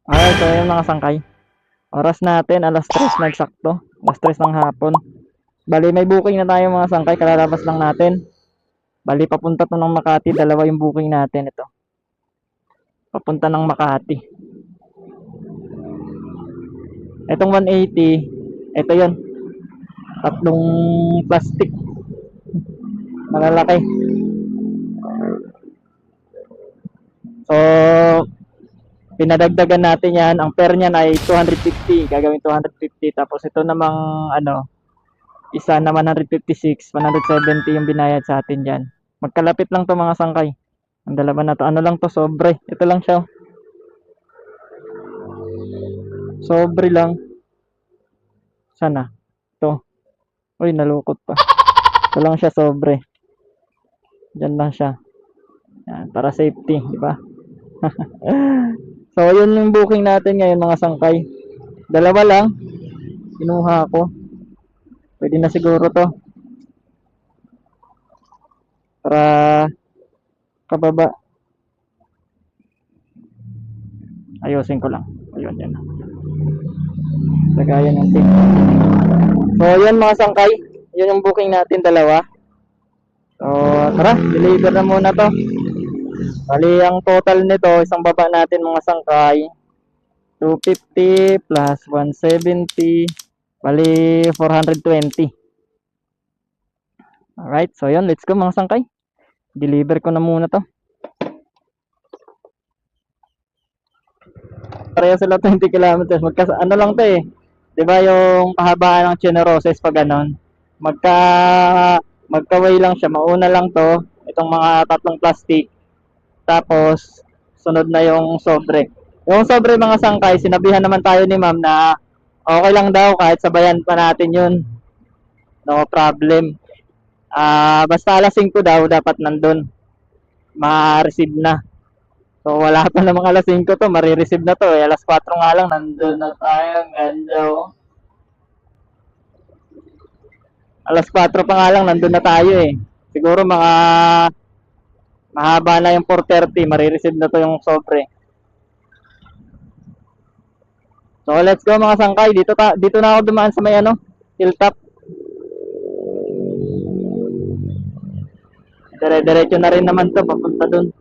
Okay, so yung mga sangkay. Oras natin, alas 3 na eksakto. Alas 3 ng hapon. Bali, may booking na tayo mga sangkay. Kalalabas lang natin. Bali, papunta to ng Makati. Dalawa yung booking natin ito. Papunta ng Makati. Itong 180, ito yon, tatlong plastic. Malalaki. So, pinadagdagan natin yan. Ang pair niyan ay 250. Gagawin 250. Tapos ito namang ano, isa na 156, 170 yung binayad sa atin dyan. Magkalapit lang to mga sangkay. Ang dalawa na to. Ano lang to, sobre. Ito lang siya. Sobre lang. Sana. Ito. Uy, nalukot pa. Ito lang siya, sobre. Diyan lang siya. Yan, para safety, di ba? So, yun yung booking natin ngayon mga sangkay. Dalawa lang. Kinuha ko. Pwede na siguro to. Para kababa. Ayusin ko lang. Ayun, yan. Lagayan ng tape. So, yun mga sangkay. Yun yung booking natin, dalawa. So, tara. Deliver na muna to. Bali, ang total nito, isang baba natin mga sangkay, 250 plus 170, bali 420. Alright, so yun, let's go mga sangkay. Deliver ko na muna to. Pareho sila 20 kilometers. Ano lang to eh. 'Di ba yung kahabaan ng Generoses pag ganon? Magka-way lang siya. Mauna lang to, itong mga tatlong plastic. Tapos sunod na yung sobre. Yung sobre mga sangkay, sinabihan naman tayo ni ma'am na okay lang daw kahit sabayan pa natin yun. No problem. Basta alas 5 daw dapat nandun. Ma-receive na. So wala pa namang alas 5 to, marireceive na to. Alas 4 nga lang, nandun na tayo. Ganda oh. Alas 4 pa nga lang, nandun na tayo eh. Siguro mga mahaba na yung 4:30, marireceive na to yung sobre. So let's go mga sangkay. Dito na ako dumaan sa may ano, hilltop. Dire-diretso na rin naman to papunta dun.